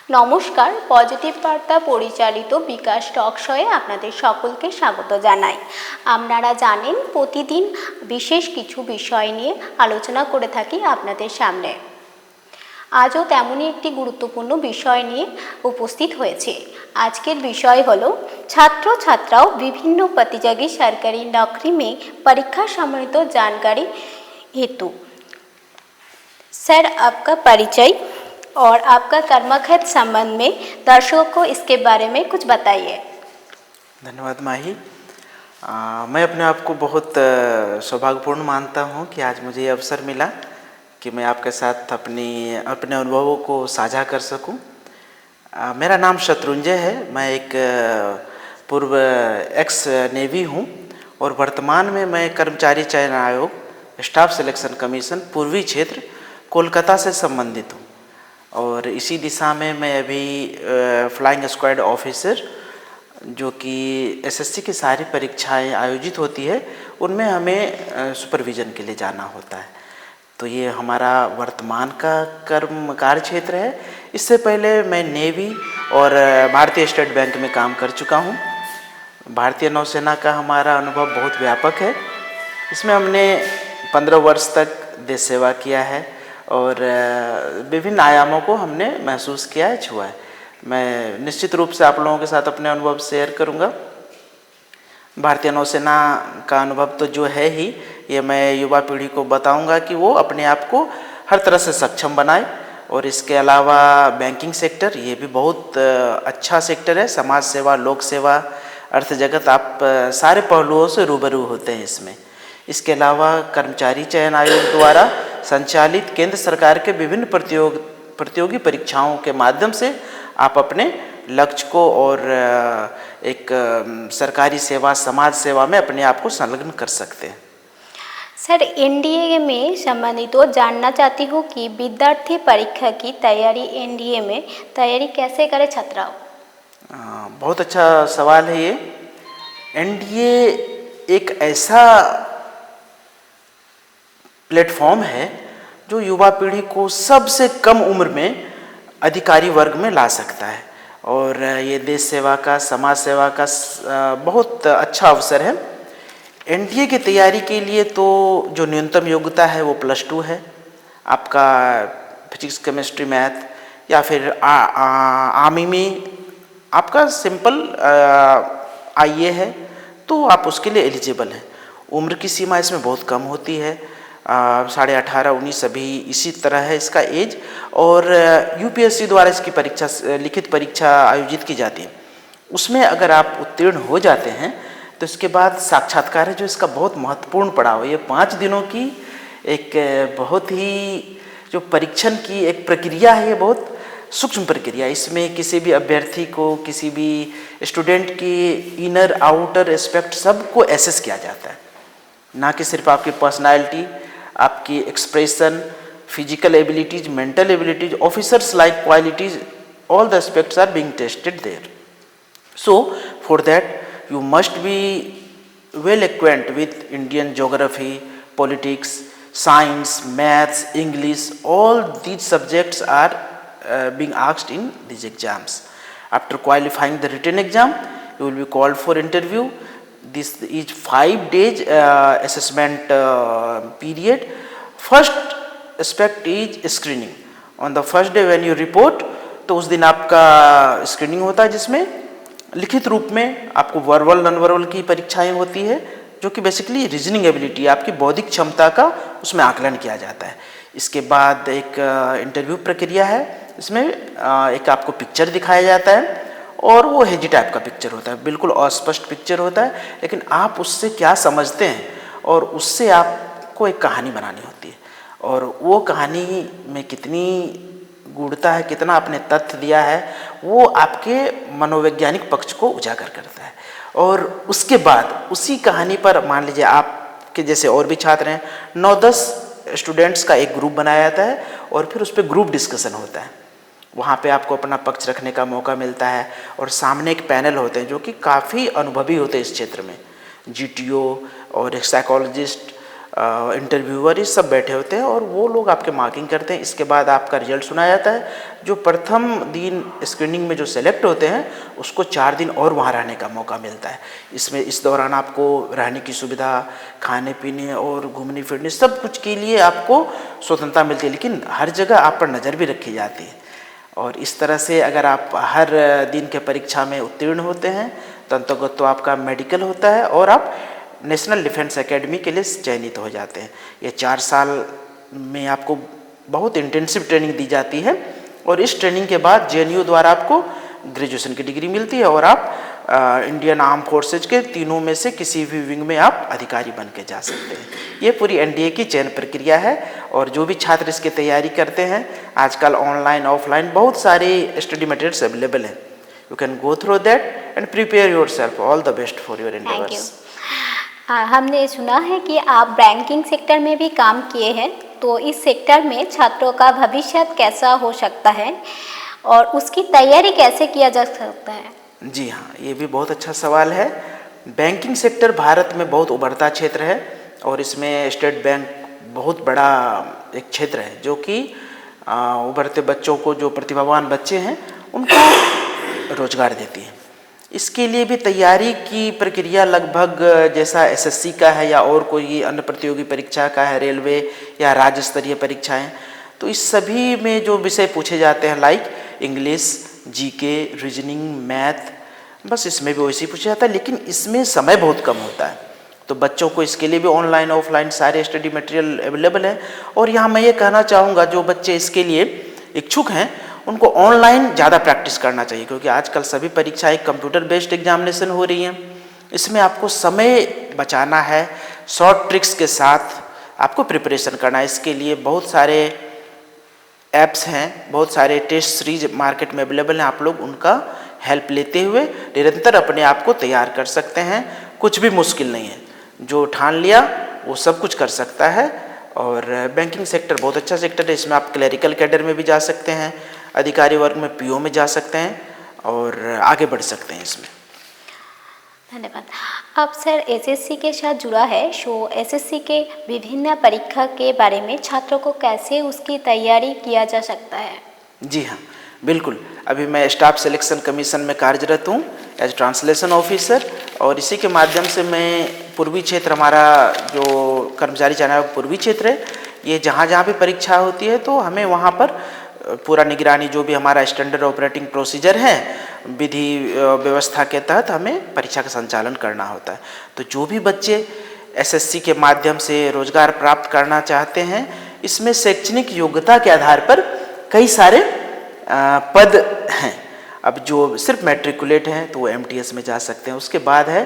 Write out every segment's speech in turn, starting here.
নমস্কার, পজিটিভ বার্তা পরিচালিত বিকাশ টক শোয়ে আপনাদের সকলকে স্বাগত জানাই। আপনারা জানেন প্রতিদিন বিশেষ কিছু বিষয় নিয়ে আলোচনা করে থাকি আপনাদের সামনে। আজও তেমনই একটি গুরুত্বপূর্ণ বিষয় নিয়ে উপস্থিত হয়েছে। আজকের বিষয় হলো छात्र छात्राओं विभिन्न प्रतियोगी सरकारी नौकरी में परीक्षा संबंधित जानकारी हेतु। सर, आपका परिचय और आपका कर्मक्षेत्र संबंध में दर्शकों को इसके बारे में कुछ बताइए। धन्यवाद माही। मैं अपने आप को बहुत सौभाग्यपूर्ण मानता हूँ कि आज मुझे ये अवसर मिला कि मैं आपके साथ अपने अनुभवों को साझा कर सकूं। मेरा नाम शत्रुंजय है। मैं एक पूर्व एक्स नेवी हूँ और वर्तमान में मैं कर्मचारी चयन आयोग स्टाफ सिलेक्शन कमीशन पूर्वी क्षेत्र कोलकाता से संबंधित हूँ और इसी दिशा में मैं अभी फ्लाइंग स्क्वाड ऑफिसर, जो कि एसएससी की सारी परीक्षाएं आयोजित होती है, उनमें हमें सुपरविज़न के लिए जाना होता है। तो ये हमारा वर्तमान का कार्य क्षेत्र है। इससे पहले मैं नेवी और भारतीय स्टेट बैंक में काम कर चुका हूँ। भारतीय नौसेना का हमारा अनुभव बहुत व्यापक है। इसमें हमने 15 वर्ष तक देश सेवा किया है और विभिन्न आयामों को हमने महसूस किया है, छुआ है। मैं निश्चित रूप से आप लोगों के साथ अपने अनुभव शेयर करूंगा। भारतीय नौसेना का अनुभव तो जो है ही, ये मैं युवा पीढ़ी को बताऊंगा कि वो अपने आप को हर तरह से सक्षम बनाए। और इसके अलावा बैंकिंग सेक्टर, ये भी बहुत अच्छा सेक्टर है। समाज सेवा, लोक सेवा, अर्थ जगत, आप सारे पहलुओं से रूबरू होते हैं इसमें। इसके अलावा कर्मचारी चयन आयोग द्वारा संचालित केंद्र सरकार के विभिन्न प्रतियोगी परीक्षाओं के माध्यम से आप अपने लक्ष्य को और एक सरकारी सेवा, समाज सेवा में अपने आप को संलग्न कर सकते हैं। सर, एनडीए में संबंधित तो जानना चाहती हूँ कि विद्यार्थी परीक्षा की तैयारी एनडीए में तैयारी कैसे करे छात्राओं? बहुत अच्छा सवाल है ये। एनडीए एक ऐसा प्लेटफॉर्म है जो युवा पीढ़ी को सबसे कम उम्र में अधिकारी वर्ग में ला सकता है और ये देश सेवा का, समाज सेवा का बहुत अच्छा अवसर है। एनडीए की तैयारी के लिए तो जो न्यूनतम योग्यता है वो +2 है। आपका फिजिक्स, केमिस्ट्री, मैथ, या फिर आर्मी में आपका सिंपल आईए है, तो आप उसके लिए एलिजिबल हैं। उम्र की सीमा इसमें बहुत कम होती है, 18.5, 19 अभी इसी तरह है इसका एज। और यूपीएससी द्वारा इसकी परीक्षा, लिखित परीक्षा आयोजित की जाती है। उसमें अगर आप उत्तीर्ण हो जाते हैं तो इसके बाद साक्षात्कार है, जो इसका बहुत महत्वपूर्ण पड़ाव है। ये 5 दिनों की एक बहुत ही जो परीक्षण की एक प्रक्रिया है, ये बहुत सूक्ष्म प्रक्रिया। इसमें किसी भी अभ्यर्थी को, किसी भी स्टूडेंट की इनर आउटर एस्पेक्ट सबको एसेस किया जाता है, ना कि सिर्फ आपकी पर्सनालिटी, आपकी expression, physical abilities, mental abilities, officers like qualities, all the aspects are being tested there. So for that you must be well acquainted with Indian geography, politics, science, maths, English. All these subjects are being asked in these exams. After qualifying the written exam, you will be called for interview. This is 5 days assessment period. First aspect is screening. On the first day when you report, तो उस दिन आपका screening होता है, जिसमें लिखित रूप में आपको वर्बल, नॉन वर्बल की परीक्षाएं होती है, जो कि बेसिकली रीजनिंग एबिलिटी, आपकी बौद्धिक क्षमता का उसमें आकलन किया जाता है। इसके बाद एक इंटरव्यू प्रक्रिया है। इसमें एक आपको पिक्चर दिखाया जाता है और वो हेजी टाइप का पिक्चर होता है, बिल्कुल अस्पष्ट पिक्चर होता है, लेकिन आप उससे क्या समझते हैं और उससे आपको एक कहानी बनानी होती है। और वो कहानी में कितनी गूढ़ता है, कितना आपने तथ्य दिया है, वो आपके मनोवैज्ञानिक पक्ष को उजागर करता है। और उसके बाद उसी कहानी पर मान लीजिए आपके जैसे और भी छात्र हैं, 9-10 स्टूडेंट्स का एक ग्रुप बनाया जाता है और फिर उस पर ग्रुप डिस्कशन होता है। वहाँ पे आपको अपना पक्ष रखने का मौका मिलता है और सामने एक पैनल होते हैं जो कि काफ़ी अनुभवी होते हैं इस क्षेत्र में, जीटीओ और एक साइकोलॉजिस्ट इंटरव्यूअर ये सब बैठे होते हैं और वो लोग आपके मार्किंग करते हैं। इसके बाद आपका रिजल्ट सुनाया जाता है। जो प्रथम दिन स्क्रीनिंग में जो सेलेक्ट होते हैं उसको 4 दिन और वहाँ रहने का मौका मिलता है। इसमें इस दौरान आपको रहने की सुविधा, खाने पीने और घूमने फिरने सब कुछ के लिए आपको स्वतंत्रता मिलती है, लेकिन हर जगह आप पर नज़र भी रखी जाती है। और इस तरह से अगर आप हर दिन के परीक्षा में उत्तीर्ण होते हैं तो अंतर्गत तो आपका मेडिकल होता है और आप नेशनल डिफेंस एकेडमी के लिए चयनित हो जाते हैं। ये 4 साल में आपको बहुत इंटेंसिव ट्रेनिंग दी जाती है और इस ट्रेनिंग के बाद जेएनयू द्वारा आपको ग्रेजुएशन की डिग्री मिलती है और आप इंडियन आर्म फोर्सेज के तीनों में से किसी भी विंग में आप अधिकारी बन के जा सकते हैं। ये पूरी एनडीए की चयन प्रक्रिया है और जो भी छात्र इसकी तैयारी करते हैं, आजकल ऑनलाइन ऑफलाइन बहुत सारी स्टडी मटेरियल्स अवेलेबल हैं। You can go through that and prepare yourself. All the best for your endeavours. हमने सुना है कि आप बैंकिंग सेक्टर में भी काम किए हैं, तो इस सेक्टर में छात्रों का भविष्य कैसा हो सकता है और उसकी तैयारी कैसे किया जा सकता है? जी हाँ, ये भी बहुत अच्छा सवाल है। बैंकिंग सेक्टर भारत में बहुत उभरता क्षेत्र है और इसमें स्टेट बैंक बहुत बड़ा एक क्षेत्र है जो कि उभरते बच्चों को, जो प्रतिभावान बच्चे हैं उनको रोजगार देती है। इसके लिए भी तैयारी की प्रक्रिया लगभग जैसा एसएससी का है या और कोई अन्य प्रतियोगी परीक्षा का है, रेलवे या राज्य स्तरीय परीक्षाएं, तो इस सभी में जो विषय पूछे जाते हैं like English, GK, reasoning, math, बस इसमें भी वैसे ही पूछा जाता है, लेकिन इसमें समय बहुत कम होता है। तो बच्चों को इसके लिए भी ऑनलाइन ऑफलाइन सारे स्टडी मटेरियल अवेलेबल है। और यहाँ मैं ये कहना चाहूँगा, जो बच्चे इसके लिए इच्छुक हैं उनको ऑनलाइन ज़्यादा प्रैक्टिस करना चाहिए, क्योंकि आजकल सभी परीक्षाएं कंप्यूटर बेस्ड एग्जामिनेशन हो रही हैं। इसमें आपको समय बचाना है, शॉर्ट ट्रिक्स के साथ आपको प्रिपरेशन करना है। इसके लिए बहुत सारे ऐप्स हैं, बहुत सारे टेस्ट सीरीज मार्केट में अवेलेबल हैं। आप लोग उनका हेल्प लेते हुए निरंतर अपने आप को तैयार कर सकते हैं। कुछ भी मुश्किल नहीं है, जो ठान लिया वो सब कुछ कर सकता है। और बैंकिंग सेक्टर बहुत अच्छा सेक्टर है। इसमें आप क्लरिकल कैडर में भी जा सकते हैं, अधिकारी वर्ग में पीओ में जा सकते हैं और आगे बढ़ सकते हैं इसमें। धन्यवाद। अब सर एसएससी के साथ जुड़ा है, सो एसएससी के विभिन्न परीक्षा के बारे में छात्रों को कैसे उसकी तैयारी किया जा सकता है? जी हाँ, बिल्कुल। अभी मैं स्टाफ सिलेक्शन कमीशन में कार्यरत हूँ एज ट्रांसलेशन ऑफिसर, और इसी के माध्यम से मैं पूर्वी क्षेत्र, हमारा जो कर्मचारी चयन आयोग पूर्वी क्षेत्र है, ये जहाँ जहाँ भी परीक्षा होती है तो हमें वहाँ पर पूरा निगरानी, जो भी हमारा स्टैंडर्ड ऑपरेटिंग प्रोसीजर है, विधि व्यवस्था के तहत हमें परीक्षा का संचालन करना होता है। तो जो भी बच्चे एसएससी के माध्यम से रोजगार प्राप्त करना चाहते हैं, इसमें शैक्षणिक योग्यता के आधार पर कई सारे पद हैं। अब जो सिर्फ मैट्रिकुलेट हैं तो वो एमटीएस में जा सकते हैं। उसके बाद है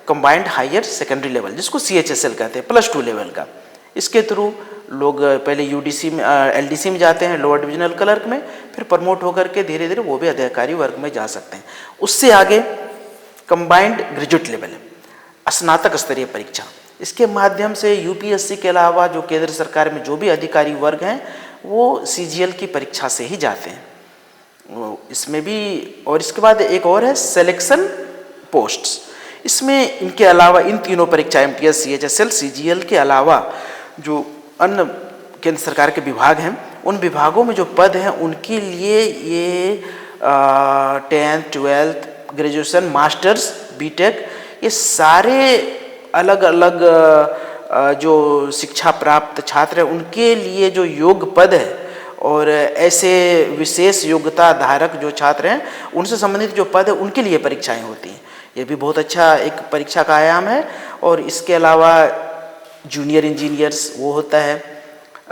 कंबाइंड हायर सेकेंडरी लेवल, जिसको सीएचएसएल कहते हैं, +2 लेवल का। इसके थ्रू लोग पहले यूडीसी में, एलडीसी में जाते हैं, लोअर डिविजनल क्लर्क में, फिर प्रमोट होकर के धीरे धीरे वो भी अधिकारी वर्ग में जा सकते हैं। उससे आगे कंबाइंड ग्रेजुएट लेवल है, स्नातक स्तरीय परीक्षा। इसके माध्यम से यूपीएससी के अलावा जो केंद्र सरकार में जो भी अधिकारी वर्ग हैं वो सीजीएल की परीक्षा से ही जाते हैं। इसमें भी, और इसके बाद एक और है सिलेक्शन पोस्ट्स। इसमें इनके अलावा इन तीनों परीक्षा एमटीएस, सीएचएसएल, सीजीएल के अलावा जो अन्य केंद्र सरकार के विभाग हैं, उन विभागों में जो पद हैं उनके लिए ये 10th, 12th, graduation, masters, BTech, ये सारे अलग अलग जो शिक्षा प्राप्त छात्र हैं उनके लिए जो योग्य पद है, और ऐसे विशेष योग्यता धारक जो छात्र हैं उनसे संबंधित जो पद है उनके लिए परीक्षाएं होती हैं। ये भी बहुत अच्छा एक परीक्षा का आयाम है। और इसके अलावा जूनियर इंजीनियर्स वो होता है,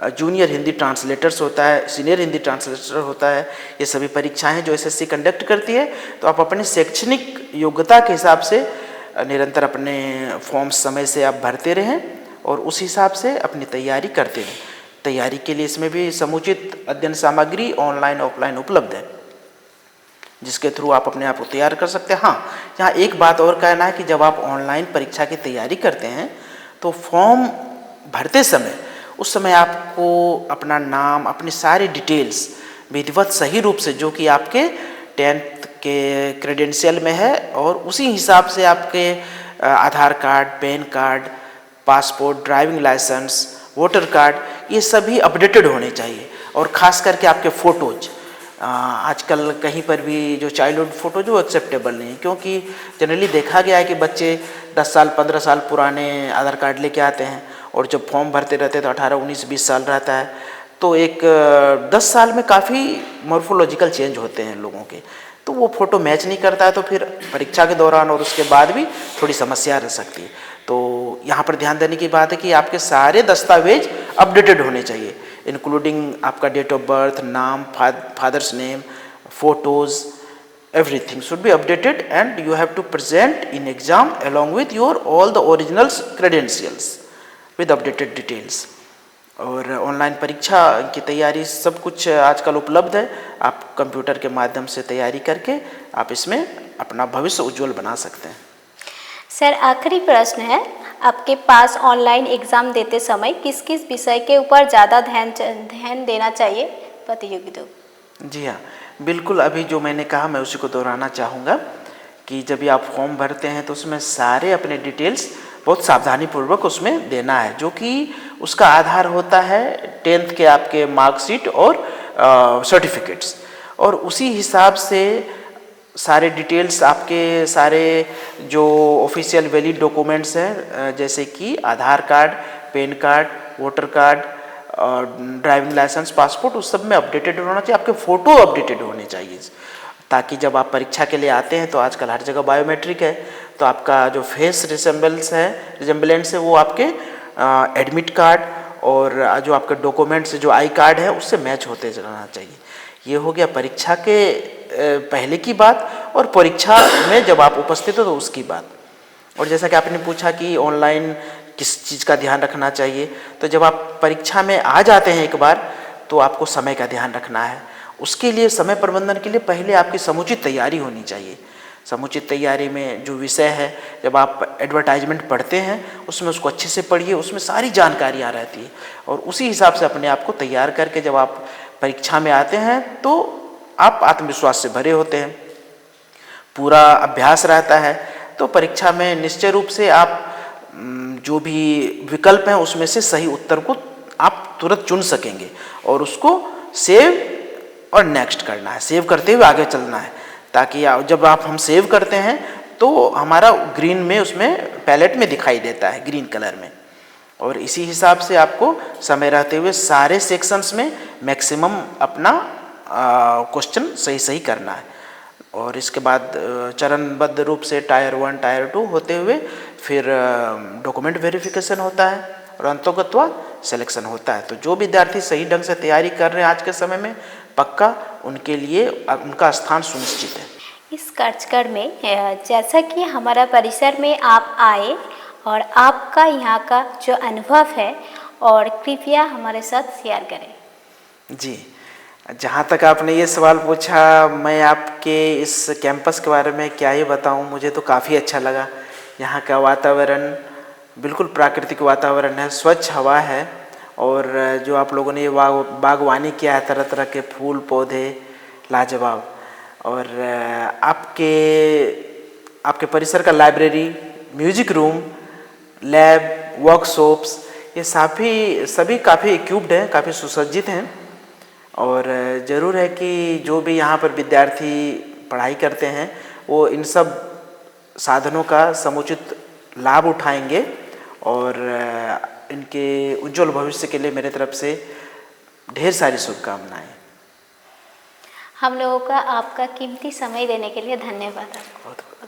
जूनियर हिंदी ट्रांसलेटर्स होता है, सीनियर हिंदी ट्रांसलेटर होता है। ये सभी परीक्षाएं जो एसएससी कंडक्ट करती है। तो आप अपने शैक्षणिक योग्यता के हिसाब से निरंतर अपने फॉर्म्स समय से आप भरते रहें और उस हिसाब से अपनी तैयारी करते रहें। तैयारी के लिए इसमें भी समुचित अध्ययन सामग्री ऑनलाइन ऑफलाइन उपलब्ध है, जिसके थ्रू आप अपने आप को तैयार कर सकते हैं। हाँ, यहाँ एक बात और कहना है कि जब आप ऑनलाइन परीक्षा की तैयारी करते हैं तो फॉर्म भरते समय, उस समय आपको अपना नाम, अपनी सारी डिटेल्स विधिवत सही रूप से, जो कि आपके 10th के क्रेडेंशियल में है, और उसी हिसाब से आपके Aadhaar card, PAN card, passport, driving licence, voter card, ये सभी अपडेटेड होने चाहिए। और ख़ास करके आपके फ़ोटोज़, आजकल कहीं पर भी जो चाइल्डहुड फ़ोटो जो एक्सेप्टेबल नहीं है, क्योंकि जनरली देखा गया है कि बच्चे 10 साल 15 साल पुराने आधार कार्ड लेके आते हैं और जब फॉर्म भरते रहते हैं तो 18, 19, 20 साल रहता है, तो एक 10 साल में काफ़ी मॉर्फोलॉजिकल चेंज होते हैं लोगों के, तो वो फ़ोटो मैच नहीं करता है, तो फिर परीक्षा के दौरान और उसके बाद भी थोड़ी समस्या रह सकती है। तो यहाँ पर ध्यान देने की बात है कि आपके सारे दस्तावेज अपडेटेड होने चाहिए, इंक्लूडिंग आपका डेट ऑफ बर्थ, नाम, father's name, photos, everything should be updated and you have to present in exam along with your all the originals credentials with updated details। और ऑनलाइन परीक्षा की तैयारी सब कुछ आजकल उपलब्ध है, आप कंप्यूटर के माध्यम से तैयारी करके आप इसमें अपना भविष्य उज्जवल बना सकते हैं। सर, आखिरी प्रश्न है, आपके पास ऑनलाइन एग्ज़ाम देते समय किस किस विषय के ऊपर ज़्यादा ध्यान देना चाहिए प्रतियोगियों? जी हाँ, बिल्कुल, अभी जो मैंने कहा मैं उसी को दोहराना चाहूँगा कि जब भी आप फॉर्म भरते हैं तो उसमें सारे अपने डिटेल्स बहुत सावधानीपूर्वक उसमें देना है, जो कि उसका आधार होता है 10th के आपके मार्कशीट और सर्टिफिकेट्स, और उसी हिसाब से सारे डिटेल्स आपके सारे जो ऑफिशियल वैलिड डॉक्यूमेंट्स हैं, जैसे कि Aadhaar card, PAN card, voter card, driving licence, passport, उस सब में अपडेटेड होना चाहिए। आपके फ़ोटो अपडेटेड होने चाहिए, ताकि जब आप परीक्षा के लिए आते हैं तो आजकल हर जगह बायोमेट्रिक है, तो आपका जो फेस रिजेम्बलेंस है वो आपके एडमिट कार्ड और जो आपके डॉक्यूमेंट्स जो आई कार्ड है उससे मैच होते रहना चाहिए। ये हो गया परीक्षा के पहले की बात, और परीक्षा में जब आप उपस्थित हो तो उसकी बात। और जैसा कि आपने पूछा कि ऑनलाइन किस चीज़ का ध्यान रखना चाहिए, तो जब आप परीक्षा में आ जाते हैं एक बार तो आपको समय का ध्यान रखना है। उसके लिए समय प्रबंधन के लिए पहले आपकी समुचित तैयारी होनी चाहिए। समुचित तैयारी में जो विषय है, जब आप एडवर्टाइजमेंट पढ़ते हैं उसमें उसको अच्छे से पढ़िए, उसमें सारी जानकारियाँ रहती है, और उसी हिसाब से अपने आप को तैयार करके जब आप परीक्षा में आते हैं तो आप आत्मविश्वास से भरे होते हैं, पूरा अभ्यास रहता है, तो परीक्षा में निश्चय रूप से आप जो भी विकल्प हैं उसमें से सही उत्तर को आप तुरंत चुन सकेंगे, और उसको सेव और नेक्स्ट करना है, सेव करते हुए आगे चलना है, ताकि जब हम सेव करते हैं तो हमारा ग्रीन में उसमें पैलेट में दिखाई देता है, ग्रीन कलर में, और इसी हिसाब से आपको समय रहते हुए सारे सेक्शंस में मैक्सिमम अपना क्वेश्चन सही करना है। और इसके बाद चरणबद्ध रूप से टायर 1, टायर 2 होते हुए फिर डॉक्यूमेंट वेरिफिकेशन होता है और अंतोगत्वा सिलेक्शन होता है। तो जो विद्यार्थी सही ढंग से तैयारी कर रहे हैं आज के समय में, पक्का उनके लिए उनका स्थान सुनिश्चित है। इस कार्यक्रम में जैसा कि हमारा परिसर में आप आए और आपका यहाँ का जो अनुभव है, और कृपया हमारे साथ शेयर करें। जी, जहाँ तक आपने ये सवाल पूछा, मैं आपके इस कैंपस के बारे में क्या ही बताऊँ, मुझे तो काफ़ी अच्छा लगा। यहाँ का वातावरण बिल्कुल प्राकृतिक वातावरण है, स्वच्छ हवा है, और जो आप लोगों ने ये बागवानी किया है, तरह तरह के फूल पौधे, लाजवाब। और आपके परिसर का library, music room, lab, workshops, ये सभी काफ़ी इक्विप्ड हैं, काफ़ी सुसज्जित हैं, और ज़रूर है कि जो भी यहाँ पर विद्यार्थी पढ़ाई करते हैं वो इन सब साधनों का समुचित लाभ उठाएंगे, और इनके उज्जवल भविष्य के लिए मेरे तरफ से ढेर सारी शुभकामनाएं। हम लोगों का आपका कीमती समय देने के लिए धन्यवाद आपको।